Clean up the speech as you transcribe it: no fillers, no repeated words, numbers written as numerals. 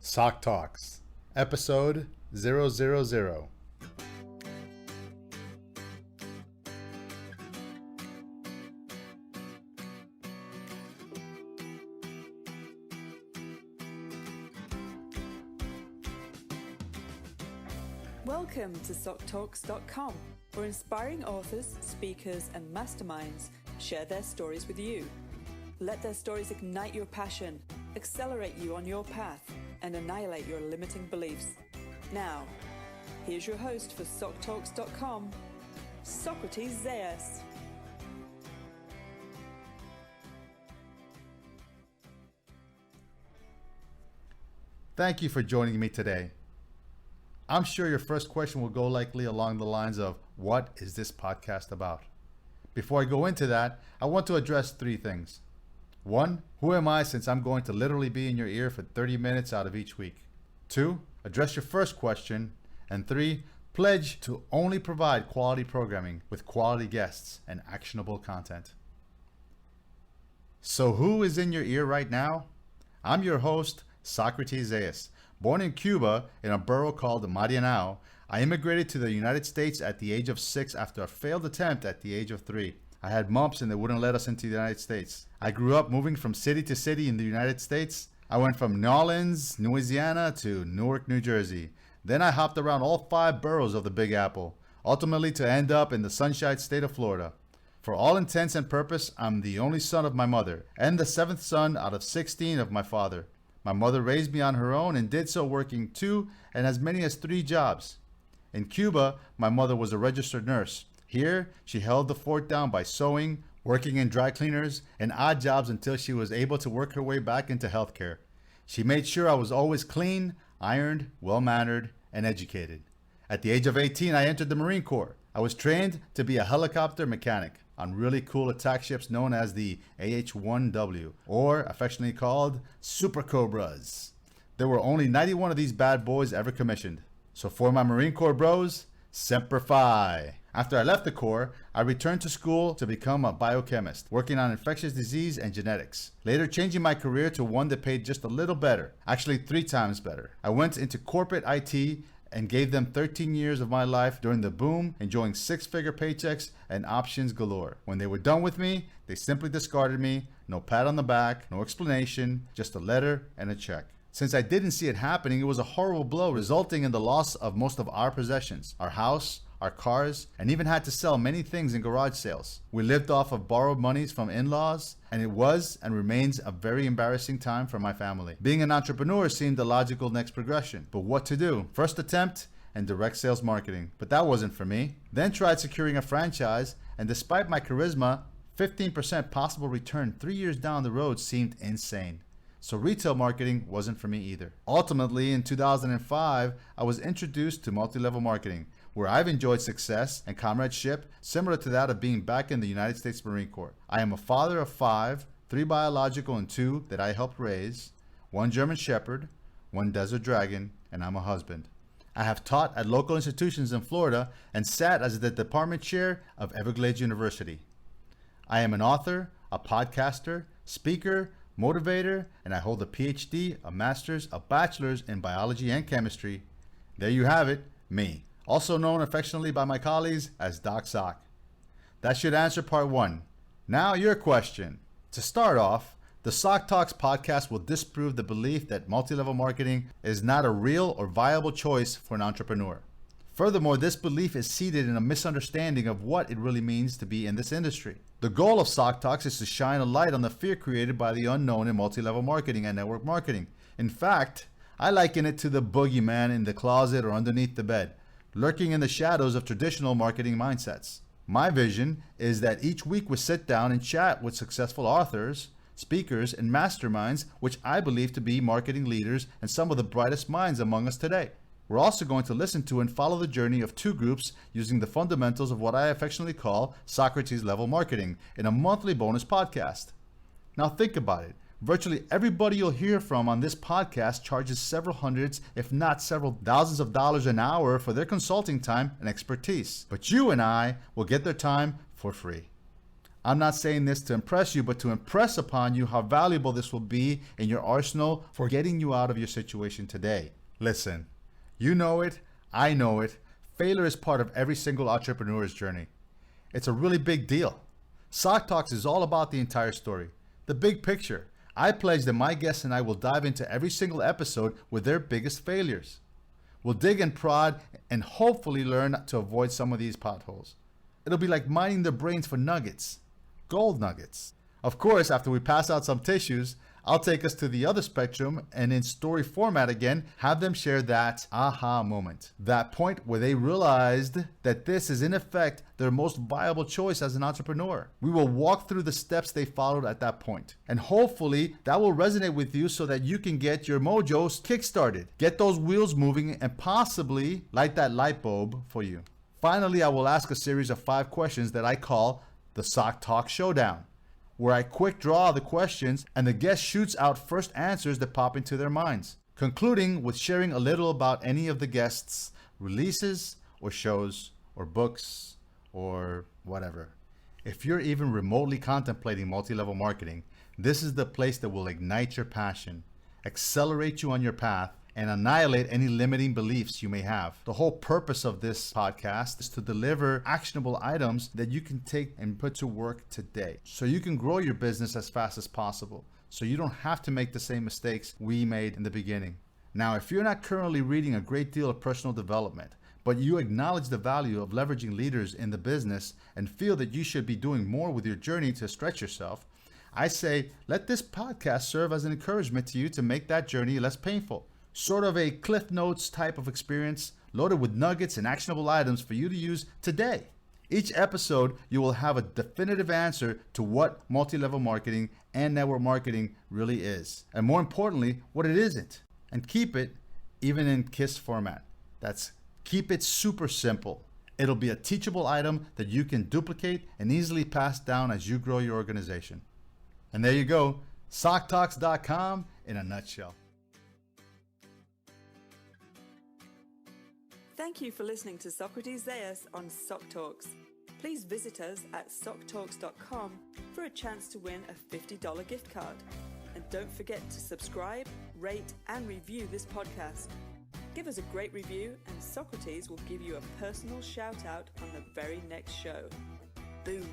SocTalks Episode000. Welcome to SocTalks.com, where inspiring authors, speakers, and masterminds share their stories with you. Let their stories ignite your passion, accelerate you on your path, and annihilate your limiting beliefs. Now, here's your host for SocTalks.com, Socrates Zayas. Thank you for joining me today. I'm sure your first question will go likely along the lines of, what is this podcast about? Before I go into that, I want to address three things. 1, who am I since I'm going to literally be in your ear for 30 minutes out of each week? 2, address your first question. And 3, pledge to only provide quality programming with quality guests and actionable content. So who is in your ear right now? I'm your host, Socrates Zayas. Born in Cuba in a borough called Marianao, I immigrated to the United States at the age of 6 after a failed attempt at the age of 3. I had mumps and they wouldn't let us into the United States. I grew up moving from city to city in the United States. I went from New Orleans, Louisiana to Newark, New Jersey. Then I hopped around all 5 boroughs of the Big Apple, ultimately to end up in the Sunshine State of Florida. For all intents and purpose, I'm the only son of my mother and the 7th son out of 16 of my father. My mother raised me on her own and did so working 2 and as many as 3 jobs. In Cuba, my mother was a registered nurse. Here, she held the fort down by sewing, working in dry cleaners, and odd jobs until she was able to work her way back into healthcare. She made sure I was always clean, ironed, well-mannered, and educated. At the age of 18, I entered the Marine Corps. I was trained to be a helicopter mechanic on really cool attack ships known as the AH-1W, or affectionately called Super Cobras. There were only 91 of these bad boys ever commissioned. So for my Marine Corps bros, Semper Fi. After I left the Corps, I returned to school to become a biochemist, working on infectious disease and genetics. Later changing my career to one that paid just a little better, actually 3 times better. I went into corporate IT and gave them 13 years of my life during the boom, enjoying 6-figure paychecks and options galore. When they were done with me, they simply discarded me. No pat on the back, no explanation, just a letter and a check. Since I didn't see it happening, it was a horrible blow, resulting in the loss of most of our possessions, our house, our cars, and even had to sell many things in garage sales. We lived off of borrowed monies from in-laws, and it was and remains a very embarrassing time for my family. Being an entrepreneur seemed the logical next progression, but what to do? First attempt and direct sales marketing, but that wasn't for me. Then tried securing a franchise, and despite my charisma, 15% possible return 3 years down the road seemed insane. So retail marketing wasn't for me either. Ultimately, in 2005, I was introduced to multi-level marketing, where I've enjoyed success and comradeship similar to that of being back in the United States Marine Corps. I am a father of 5, 3 biological and 2 that I helped raise, 1 German Shepherd, 1 Desert Dragon, and I'm a husband. I have taught at local institutions in Florida and sat as the department chair of Everglades University. I am an author, a podcaster, speaker, motivator, and I hold a PhD, a master's, a bachelor's in biology and chemistry. There you have it, me, also known affectionately by my colleagues as Doc Soc. That should answer part 1. Now your question. To start off, the SocTalks podcast will disprove the belief that multi-level marketing is not a real or viable choice for an entrepreneur. Furthermore, this belief is seated in a misunderstanding of what it really means to be in this industry. The goal of SocTalks is to shine a light on the fear created by the unknown in multi-level marketing and network marketing. In fact, I liken it to the boogeyman in the closet or underneath the bed, lurking in the shadows of traditional marketing mindsets. My vision is that each week we sit down and chat with successful authors, speakers, and masterminds, which I believe to be marketing leaders and some of the brightest minds among us today. We're also going to listen to and follow the journey of 2 groups using the fundamentals of what I affectionately call Socrates level marketing in a monthly bonus podcast. Now think about it. Virtually everybody you'll hear from on this podcast charges several hundreds, if not several thousands of dollars an hour for their consulting time and expertise. But you and I will get their time for free. I'm not saying this to impress you, but to impress upon you how valuable this will be in your arsenal for getting you out of your situation today. Listen, you know it, I know it. Failure is part of every single entrepreneur's journey. It's a really big deal. SocTalks is all about the entire story, the big picture. I pledge that my guests and I will dive into every single episode with their biggest failures. We'll dig and prod and hopefully learn to avoid some of these potholes. It'll be like mining their brains for nuggets, gold nuggets. Of course, after we pass out some tissues, I'll take us to the other spectrum and in story format again, have them share that aha moment. That point where they realized that this is in effect their most viable choice as an entrepreneur. We will walk through the steps they followed at that point. And hopefully that will resonate with you so that you can get your mojo kickstarted, get those wheels moving and possibly light that light bulb for you. Finally, I will ask a series of 5 questions that I call the Sock Talk Showdown, where I quick draw the questions and the guest shoots out first answers that pop into their minds, concluding with sharing a little about any of the guests' releases or shows or books or whatever. If you're even remotely contemplating multi-level marketing, this is the place that will ignite your passion, accelerate you on your path, and annihilate any limiting beliefs you may have. The whole purpose of this podcast is to deliver actionable items that you can take and put to work today so you can grow your business as fast as possible, so you don't have to make the same mistakes we made in the beginning. Now, if you're not currently reading a great deal of personal development, but you acknowledge the value of leveraging leaders in the business and feel that you should be doing more with your journey to stretch yourself, I say let this podcast serve as an encouragement to you to make that journey less painful. Sort of a Cliff Notes type of experience loaded with nuggets and actionable items for you to use today. Each episode, you will have a definitive answer to what multi-level marketing and network marketing really is, and more importantly, what it isn't. And keep it even in KISS format. That's keep it super simple. It'll be a teachable item that you can duplicate and easily pass down as you grow your organization. And there you go, SocTalks.com in a nutshell. Thank you for listening to Socrates Zayas on SocTalks. Please visit us at SocTalks.com for a chance to win a $50 gift card. And don't forget to subscribe, rate, and review this podcast. Give us a great review and Socrates will give you a personal shout out on the very next show. Boom.